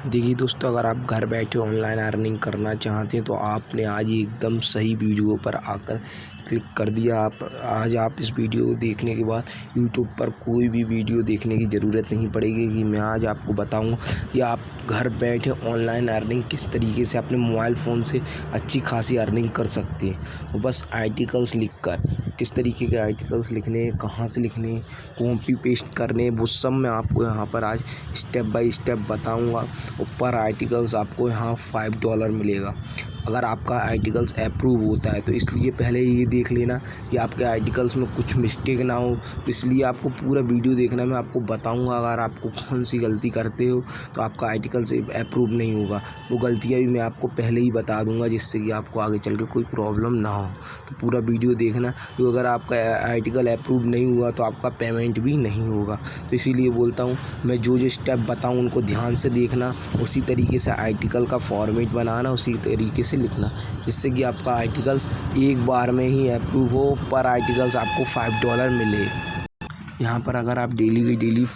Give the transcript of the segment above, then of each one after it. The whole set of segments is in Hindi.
देखिए दोस्तों, अगर आप घर बैठे ऑनलाइन अर्निंग करना चाहते हैं तो आपने आज ही एकदम सही वीडियो पर आकर क्लिक कर दिया। आज आप इस वीडियो को देखने के बाद यूट्यूब पर कोई भी वीडियो देखने की ज़रूरत नहीं पड़ेगी कि मैं आज आपको बताऊंगा कि आप घर बैठे ऑनलाइन अर्निंग किस तरीके से अपने मोबाइल फ़ोन से अच्छी खासी अर्निंग कर सकते हैं। और बस आर्टिकल्स लिखकर किस तरीके के आर्टिकल्स लिखने, कहाँ से लिखने, कॉपी पेस्ट करने, वो सब मैं आपको यहाँ पर आज स्टेप बाय स्टेप बताऊँगा। ऊपर आर्टिकल्स आपको यहाँ $5 मिलेगा अगर आपका आर्टिकल्स अप्रूव होता है। तो इसलिए पहले ये देख लेना कि आपके आर्टिकल्स में कुछ मिस्टेक ना हो। तो इसलिए आपको पूरा वीडियो देखना, मैं आपको बताऊंगा अगर आपको कौन सी गलती करते हो तो आपका आर्टिकल्स अप्रूव नहीं होगा। वो गलतियाँ भी मैं आपको पहले ही बता दूंगा जिससे कि आपको आगे चल के कोई प्रॉब्लम ना हो। तो पूरा वीडियो देखना, तो अगर आपका आर्टिकल अप्रूव नहीं हुआ तो आपका पेमेंट भी नहीं होगा। तो इसीलिए बोलता हूँ मैं जो स्टेप बताऊँ उनको ध्यान से देखना, उसी तरीके से आर्टिकल का फॉर्मेट बनाना, उसी तरीके से लिखना, जिससे कि आपका आर्टिकल्स एक बार में ही अप्रूव हो, पर आर्टिकल्स आपको $5 मिले। यहाँ पर अगर आप डेली की डेली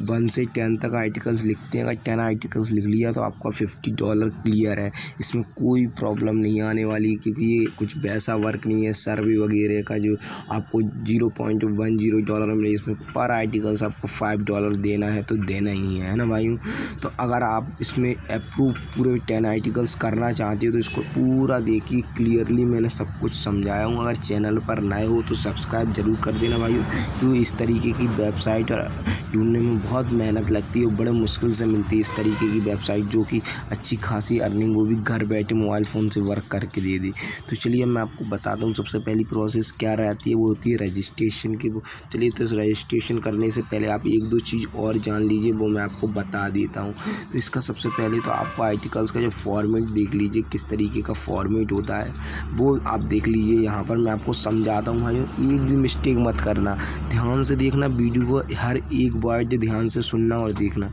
1 से 10 तक आर्टिकल्स लिखते हैं, अगर 10 आर्टिकल्स लिख लिया तो आपका $50 क्लियर है। इसमें कोई प्रॉब्लम नहीं आने वाली, क्योंकि ये कुछ वैसा वर्क नहीं है सर्वे वगैरह का जो आपको $0.10 मिले। इसमें पर आर्टिकल्स आपको $5 देना है तो देना ही है ना भाई। तो अगर आप इसमें अप्रूव पूरे 10 आर्टिकल्स करना चाहते हो तो इसको पूरा देखिए क्लियरली, मैंने सब कुछ समझाया हूँ। अगर चैनल पर नए हो तो सब्सक्राइब जरूर कर देना भाई, क्योंकि इस तरीके की वेबसाइट और ढूंढने में बहुत मेहनत लगती है और बड़े मुश्किल से मिलती है इस तरीके की वेबसाइट जो कि अच्छी खासी अर्निंग वो भी घर बैठे मोबाइल फ़ोन से वर्क करके दे दी। तो चलिए मैं आपको बताता हूँ सबसे पहली प्रोसेस क्या रहती है, वो होती है रजिस्ट्रेशन की। वो चलिए तो इस रजिस्ट्रेशन करने से पहले आप 1-2 चीज़ और जान लीजिए, वो मैं आपको बता देता हूँ। तो इसका सबसे पहले तो आपको आर्टिकल्स का जो फॉर्मेट देख लीजिए, किस तरीके का फॉर्मेट होता है वो आप देख लीजिए। यहाँ पर मैं आपको समझाता हूँ भाई, एक भी मिस्टेक मत करना, ध्यान से देखना वीडियो को, हर एक वर्ड ध्यान से सुनना और देखना,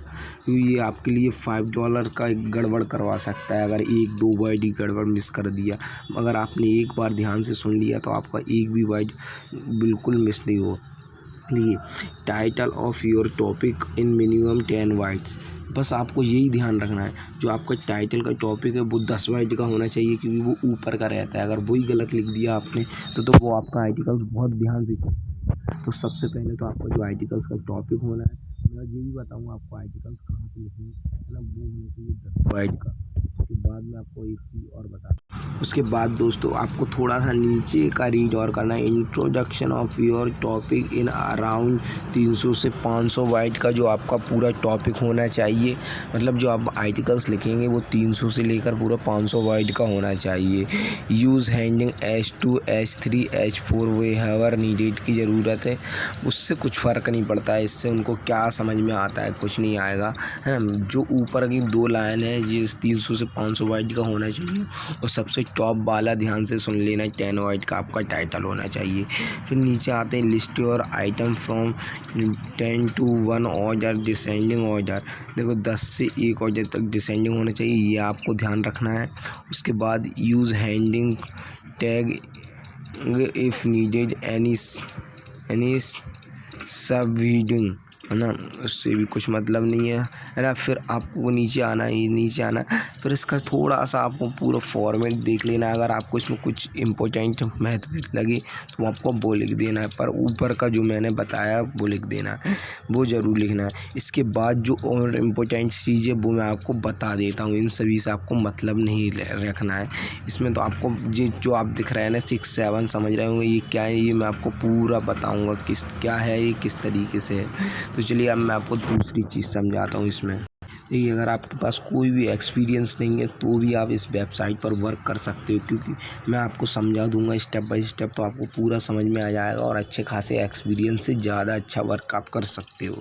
क्योंकि ये आपके लिए $5 का गड़बड़ करवा सकता है अगर 1-2 वर्ड ही गड़बड़ मिस कर दिया। अगर आपने एक बार ध्यान से सुन लिया तो आपका एक भी वर्ड बिल्कुल मिस नहीं हो। लिए title of your topic in minimum 10 words, बस आपको यही ध्यान रखना है। जो आपका टाइटल का टॉपिक है वो 10 वर्ड का होना चाहिए, क्योंकि वो ऊपर का रहता है। अगर वही गलत लिख दिया आपने तो वो आपका आर्टिकल्स बहुत ध्यान से। तो सबसे पहले तो आपका जो आर्टिकल्स का टॉपिक होना है, मैं ये भी बताऊंगा आपको आर्टिकल्स कहाँ से लिखने है ना, वो होना चाहिए 10 वर्ड का। उसके बाद मैं आपको एक चीज़ और बता दूँ। उसके बाद दोस्तों आपको थोड़ा सा नीचे का रीड और करना है, introduction of your topic in around 300 से 500 वर्ड का जो आपका पूरा टॉपिक होना चाहिए। मतलब जो आप आर्टिकल्स लिखेंगे वो 300 से लेकर पूरा 500 वर्ड का होना चाहिए। Use handing H2 H3 H4 wherever needed की ज़रूरत है, उससे कुछ फ़र्क नहीं पड़ता है। इससे उनको क्या समझ में आता है, कुछ नहीं आएगा, है ना। जो ऊपर की 2 लाइन है ये 300 से 500 वर्ड का होना चाहिए, और सबसे टॉप वाला ध्यान से सुन लेना 10 वर्ड का आपका टाइटल होना चाहिए। फिर नीचे आते हैं list your item from 10 to 1 order descending order. देखो 10 से 1 ऑर्डर तक डिसेंडिंग होना चाहिए, ये आपको ध्यान रखना है। उसके बाद use handing tag if needed any सब रीडिंग, है ना, उससे भी कुछ मतलब नहीं है ना। फिर आपको नीचे आना है, नीचे आना है। फिर इसका थोड़ा सा आपको पूरा फॉर्मेट देख लेना है। अगर आपको इसमें कुछ इम्पोर्टेंट महत्व लगे तो वो आपको वो लिख देना है, पर ऊपर का जो मैंने बताया वो लिख देना है, वो ज़रूर लिखना है। इसके बाद जो और इम्पोर्टेंट चीज़ है वो मैं आपको बता देता हूँ, इन सभी से आपको मतलब नहीं रखना है। इसमें तो आपको जो आप दिख रहे हैं ना 6-7 समझ रहे होंगे ये क्या है, ये मैं आपको पूरा बताऊँगा क्या है ये, किस तरीके से है। तो चलिए अब मैं आपको दूसरी चीज़ समझाता हूँ इसमें। देखिए अगर आपके पास कोई भी एक्सपीरियंस नहीं है तो भी आप इस वेबसाइट पर वर्क कर सकते हो, क्योंकि मैं आपको समझा दूंगा स्टेप बाय स्टेप, तो आपको पूरा समझ में आ जाएगा और अच्छे खासे एक्सपीरियंस से ज़्यादा अच्छा वर्क आप कर सकते हो।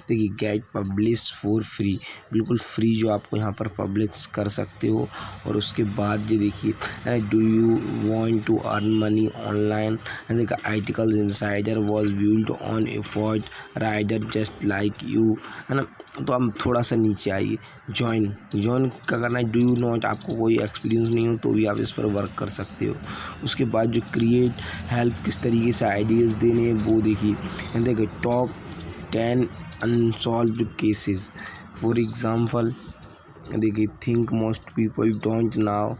देखिए गेट पब्लिश फॉर फ्री, बिल्कुल फ्री जो आपको यहाँ पर पब्लिश कर सकते हो। और उसके बाद ये देखिए do you want to earn money online, देखिए articles insider was build on effort rider just like you, है ना। तो हम थोड़ा सा नीचे आइए, ज्वाइन का करना है। डू यू नॉट, आपको कोई एक्सपीरियंस नहीं हो तो भी आप इस पर वर्क कर सकते हो। उसके बाद जो क्रिएट हेल्प, किस तरीके से आइडियाज़ देने हैं वो देखिए top 10 unsolved cases, for example देखिए think most people don't know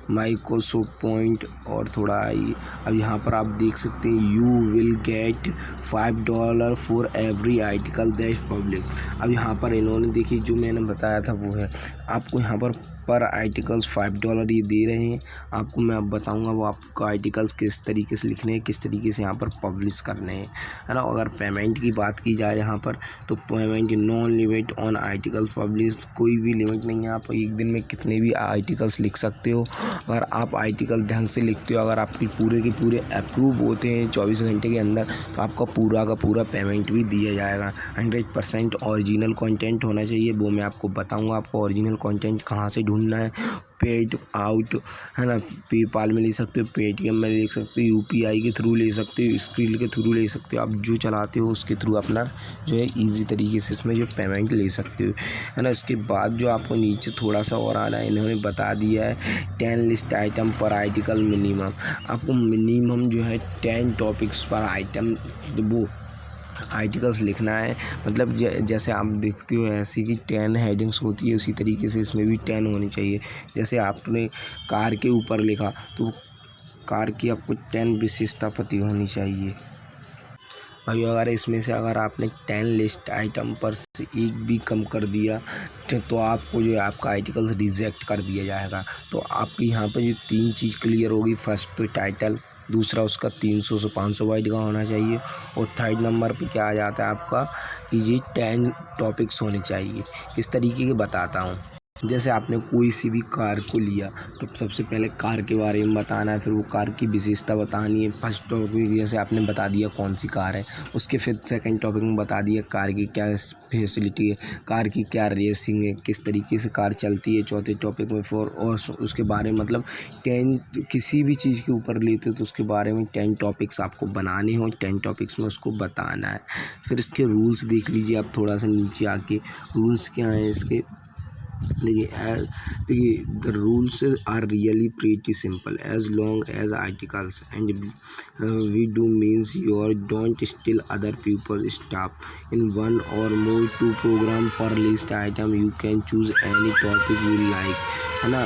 Microsoft point और थोड़ा आई। अब यहाँ पर आप देख सकते हैं you will get $5 for every article that public. अब यहाँ पर इन्होंने देखिए जो मैंने बताया था वो है, आपको यहाँ पर आर्टिकल्स $5 ये दे रहे हैं। आपको मैं अब बताऊँगा वो आपको आर्टिकल्स किस तरीके से लिखने हैं, किस तरीके से यहाँ पर पब्लिश करने हैं, है ना। अगर पेमेंट की बात की जाए यहाँ पर तो payment non limit on articles publish, कोई भी लिमिट नहीं है, आप एक दिन में कितने भी आर्टिकल्स लिख सकते हो। अगर आप आर्टिकल ढंग से लिखते हो, अगर आपके पूरे के पूरे अप्रूव होते हैं 24 घंटे के अंदर, तो आपका पूरा का पूरा पेमेंट भी दिया जाएगा। 100% ओरिजिनल कंटेंट होना चाहिए, वो मैं आपको बताऊंगा आपको ओरिजिनल कंटेंट कहाँ से ढूंढना है। पेड आउट, है ना, पेपाल में ले सकते हो, पेटीएम में ले सकते हो, यूपीआई के थ्रू ले सकते हो, स्क्रिल के थ्रू ले सकते हो, आप जो चलाते हो उसके थ्रू अपना जो है ईजी तरीके से इसमें जो पेमेंट ले सकते हो, है ना। इसके बाद जो आपको नीचे थोड़ा सा और आना है, इन्होंने बता दिया है 10 लिस्ट आइटम पर आर्टिकल मिनिमम। आपको मिनिमम जो है 10 टॉपिक्स पर आइटम वो आर्टिकल्स लिखना है। मतलब जैसे आप देखते हो ऐसे कि 10 हेडिंग्स होती है, उसी तरीके से इसमें भी 10 होनी चाहिए। जैसे आपने कार के ऊपर लिखा तो कार की आपको 10 विशेषता पता होनी चाहिए भाई। अगर इसमें से अगर आपने 10 लिस्ट आइटम पर से एक भी कम कर दिया तो आपको जो है आपका आर्टिकल्स रिजेक्ट कर दिया जाएगा। तो आपकी यहाँ पर जो 3 चीज़ क्लियर होगी, फर्स्ट तो टाइटल, दूसरा उसका 300 से 500 बाइट का होना चाहिए, और थर्ड नंबर पे क्या आ जाता है आपका कि ये 10 टॉपिक्स होने चाहिए। किस तरीके के बताता हूँ। जैसे आपने कोई सी भी कार को लिया तो सबसे पहले कार के बारे में बताना है, फिर वो कार की विशेषता बतानी है। फर्स्ट टॉपिक जैसे आपने बता दिया कौन सी कार है, उसके फिर सेकंड टॉपिक में बता दिया कार की क्या फैसिलिटी है, कार की क्या रेसिंग है, किस तरीके से कार चलती है। चौथे टॉपिक में फिर और उसके बारे में मतलब 10 किसी भी चीज़ के ऊपर लेते हो तो उसके बारे में 10 टॉपिक्स आपको बनाने हो, 10 टॉपिक्स में उसको बताना है। फिर इसके रूल्स देख लीजिए आप थोड़ा सा नीचे आके, रूल्स क्या हैं इसके। देखिए the rules are really pretty simple as long as articles and we do means your don't still other people staff in one or more to program per list item you can choose any topic you like, है ना।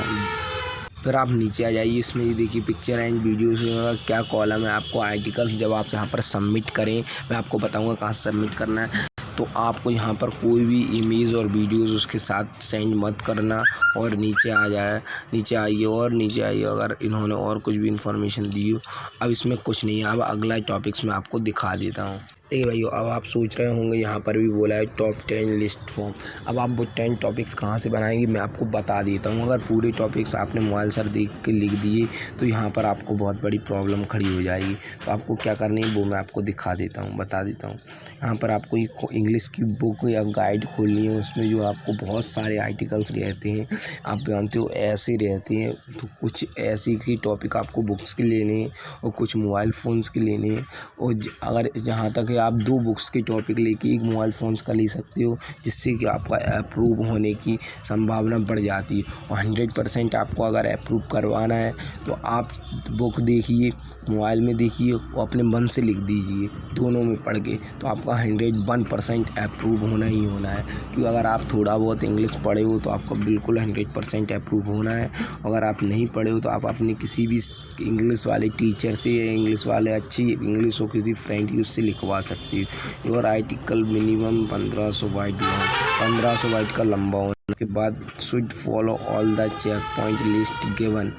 फिर आप नीचे आ जाइए, इसमें ये देखिए पिक्चर एंड वीडियोस क्या कॉलम है। आपको आर्टिकल्स जब आप यहाँ पर सबमिट करें, मैं आपको बताऊँगा कहाँ सबमिट करना है। तो आपको यहाँ पर कोई भी इमेज और वीडियोस उसके साथ सेंड मत करना, और नीचे आ जाए, नीचे आइए और नीचे आइए अगर इन्होंने और कुछ भी इंफॉर्मेशन दी हो। अब इसमें कुछ नहीं है, अब अगला टॉपिक्स में आपको दिखा देता हूँ। देखिए भाइयों, अब आप सोच रहे होंगे यहाँ पर भी बोला है टॉप 10 लिस्ट फॉर्म। अब आप वो 10 टॉपिक्स कहाँ से बनाएंगे मैं आपको बता देता हूँ। अगर पूरे टॉपिक्स आपने मोबाइल से देख के लिख दिए तो यहाँ पर आपको बहुत बड़ी प्रॉब्लम खड़ी हो जाएगी। तो आपको क्या करनी है वो मैं आपको दिखा देता हूँ, बता देता हूँ। यहाँ पर आपको एक इंग्लिश की बुक या गाइड खोलनी है, उसमें जो आपको बहुत सारे आर्टिकल्स रहते हैं, आप जानते हो ऐसे रहते हैं। तो कुछ ऐसे की टॉपिक आपको बुक्स के लेने हैं और कुछ मोबाइल फ़ोन्स के लेने हैं। और अगर जहाँ तक आप 2 बुक्स के टॉपिक लेके एक मोबाइल फ़ोन्स का ले सकते हो, जिससे कि आपका अप्रूव होने की संभावना बढ़ जाती है। और 100% आपको अगर अप्रूव करवाना है तो आप बुक देखिए, मोबाइल में देखिए और अपने मन से लिख दीजिए, दोनों में पढ़ के, तो आपका 101% अप्रूव होना ही होना है। क्योंकि अगर आप थोड़ा बहुत इंग्लिश पढ़े हो तो आपका बिल्कुल 100% अप्रूव होना है। अगर आप नहीं पढ़े हो तो आप अपने किसी भी इंग्लिश वाले टीचर से या इंग्लिश वाले अच्छी इंग्लिश हो किसी फ्रेंड की उससे लिखवा सकते हो। Your article minimum 1500 byte long, 1500 byte का लंबा होने के बाद should follow all the check point list given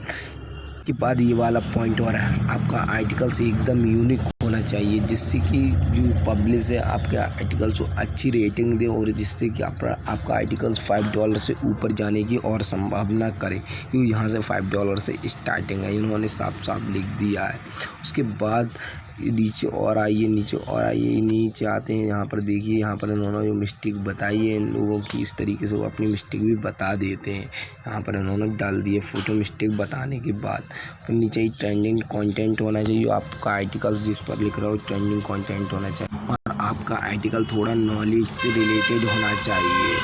के बाद ये वाला पॉइंट और है, आपका आर्टिकल्स एकदम यूनिक होना चाहिए, जिससे कि जो पब्लिश है आपके आर्टिकल्स को अच्छी रेटिंग दे और जिससे कि आपका आर्टिकल्स $5 से ऊपर जाने की और संभावना करे। क्योंकि यहाँ से $5 से स्टार्टिंग है, इन्होंने साफ साफ लिख दिया है। उसके बाद नीचे और आइए, नीचे और आइए, नीचे आते हैं। यहाँ पर देखिए, यहाँ पर इन्होंने जो मिस्टेक बताई है इन लोगों की, इस तरीके से वो अपनी मिस्टेक भी बता देते हैं। यहाँ पर इन्होंने डाल दिए फ़ोटो मिस्टेक बताने के बाद। फिर नीचे ही ट्रेंडिंग कंटेंट होना चाहिए, आपका आर्टिकल्स जिस पर लिख रहा हो ट्रेंडिंग कंटेंट होना चाहिए, और आपका आर्टिकल थोड़ा नॉलेज से रिलेटेड होना चाहिए।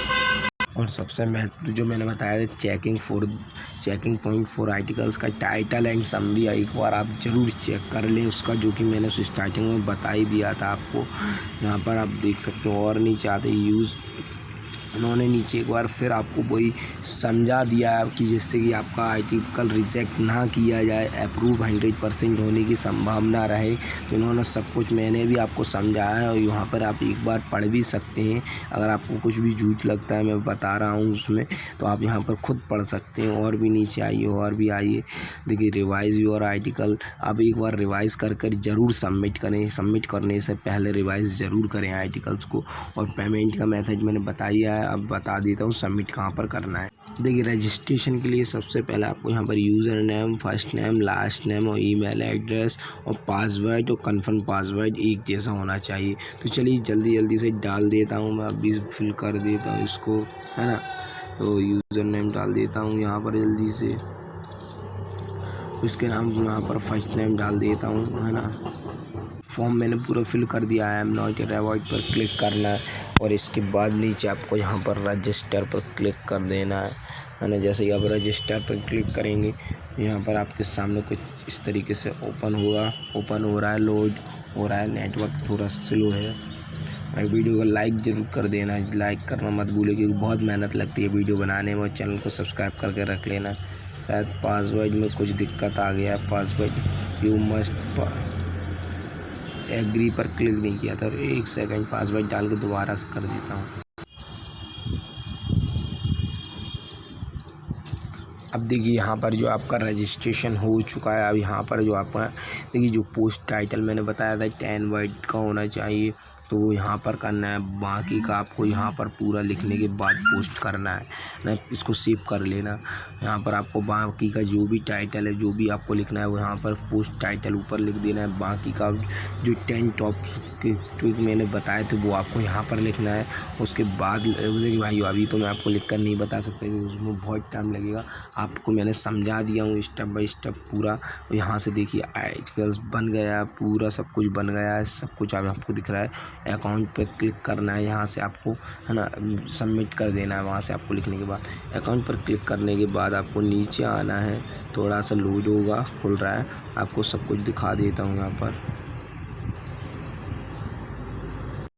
और सबसे महत्व जो मैंने बताया था चेकिंग पॉइंट फॉर आर्टिकल्स का टाइटल एंड समरी, एक बार आप ज़रूर चेक कर लें उसका, जो कि मैंने स्टार्टिंग में बता ही दिया था आपको। यहाँ पर आप देख सकते हो और नीचे आते यूज़ उन्होंने नीचे एक बार फिर आपको वही समझा दिया है कि जिससे कि आपका आर्टिकल रिजेक्ट ना किया जाए, अप्रूव 100% होने की संभावना रहे। तो इन्होंने सब कुछ मैंने भी आपको समझाया है और यहाँ पर आप एक बार पढ़ भी सकते हैं। अगर आपको कुछ भी झूठ लगता है मैं बता रहा हूँ उसमें, तो आप यहाँ पर खुद पढ़ सकते हैं। और भी नीचे आइए, और भी आइए, देखिए रिवाइज़ योर आर्टिकल। आप एक बार रिवाइज़ कर ज़रूर सबमिट करें। सबमिट करने से पहले रिवाइज़ ज़रूर करें आर्टिकल्स को। और पेमेंट का मेथड मैंने बताया है, अब बता देता हूँ सबमिट कहाँ पर करना है। देखिए रजिस्ट्रेशन के लिए सबसे पहले आपको यहाँ पर user name, first name, last name और ईमेल एड्रेस और पासवर्ड और कन्फर्म पासवर्ड एक जैसा होना चाहिए। तो चलिए जल्दी से डाल देता हूँ मैं, अभी फिल कर देता हूँ इसको, है ना। तो यूज़र नेम डाल देता हूँ यहाँ पर जल्दी से, उसके नाम यहाँ पर फर्स्ट नेम डाल देता हूँ, है ना। फॉर्म मैंने पूरा फिल कर दिया है। I am not a robot पर क्लिक करना है और इसके बाद नीचे आपको यहाँ पर रजिस्टर पर क्लिक कर देना है ना। जैसे ही आप रजिस्टर पर क्लिक करेंगे यहाँ पर आपके सामने कुछ इस तरीके से ओपन होगा। ओपन हो रहा है, लोड हो रहा है। नेटवर्क थोड़ा स्लो है। वीडियो को लाइक ज़रूर कर देना, लाइक करना मत भूलिए क्योंकि बहुत मेहनत लगती है वीडियो बनाने में। और चैनल को सब्सक्राइब करके रख लेना। शायद पासवर्ड में कुछ दिक्कत आ गया है। पासवर्ड यू मस्ट एग्री पर क्लिक नहीं किया था। एक सेकंड, पासवर्ड डाल के दोबारा से कर देता हूँ। अब देखिए यहाँ पर जो आपका रजिस्ट्रेशन हो चुका है। अब यहाँ पर जो आपका देखिए जो पोस्ट टाइटल मैंने बताया था 10 वर्ड का होना चाहिए, तो वो यहाँ पर करना है। बाकी का आपको यहाँ पर पूरा लिखने के बाद पोस्ट करना है ना। इसको सेव कर लेना। यहाँ पर आपको बाकी का जो भी टाइटल है, जो भी आपको लिखना है वो यहाँ पर पोस्ट टाइटल ऊपर लिख देना है। बाकी का जो 10 टॉपिक मैंने बताए थे वो आपको यहाँ पर लिखना है। उसके बाद देखिए भाई अभी तो मैं आपको लिख कर नहीं बता सकता क्योंकि उसमें बहुत टाइम लगेगा। आपको मैंने समझा दिया हूँ स्टेप बाय स्टेप पूरा। यहाँ से देखिए आर्टिकल्स बन गया, पूरा सब कुछ बन गया है। सब कुछ आपको दिख रहा है। अकाउंट पे क्लिक करना है, यहाँ से आपको, है ना, सबमिट कर देना है। वहाँ से आपको लिखने के बाद अकाउंट पर क्लिक करने के बाद आपको नीचे आना है। थोड़ा सा लोड होगा, खुल रहा है। आपको सब कुछ दिखा देता हूँ यहाँ पर।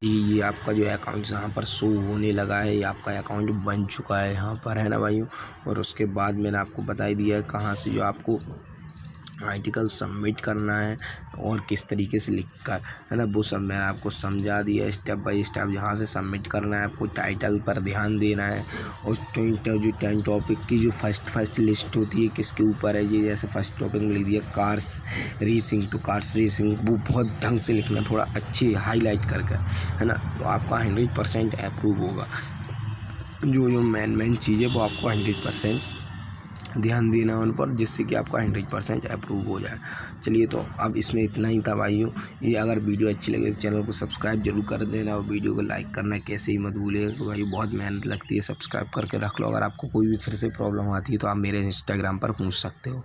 ये आपका जो अकाउंट यहाँ पर शो होने लगा है। ये आपका अकाउंट बन चुका है यहाँ पर, है ना भाइयों। और उसके बाद मैंने आपको बता ही दिया है कहाँ से जो आपको आर्टिकल सबमिट करना है और किस तरीके से लिखकर, है ना, वो सब मैंने आपको समझा दिया स्टेप बाय स्टेप। यहाँ से सबमिट करना है, आपको टाइटल पर ध्यान देना है। और जो 10 टॉपिक की जो फर्स्ट लिस्ट होती है किसके ऊपर है, ये जैसे फर्स्ट टॉपिक में लिख दिया कार्स रेसिंग, तो कार्स रेसिंग वो बहुत ढंग से लिखना, थोड़ा अच्छी हाईलाइट करके, है ना। तो आपका 100% अप्रूव होगा। जो मेन चीज़ है वो आपको 100% ध्यान देना उन पर, जिससे कि आपका 100% अप्रूव हो जाए। चलिए तो अब इसमें इतना ही था भाइयों। ये अगर वीडियो अच्छी लगे तो चैनल को सब्सक्राइब जरूर कर देना और वीडियो को लाइक करना कैसे ही मत भूलिएगा। तो भाई बहुत मेहनत लगती है, सब्सक्राइब करके रख लो। अगर आपको कोई भी फिर से प्रॉब्लम आती है तो आप मेरे इंस्टाग्राम पर पूछ सकते हो।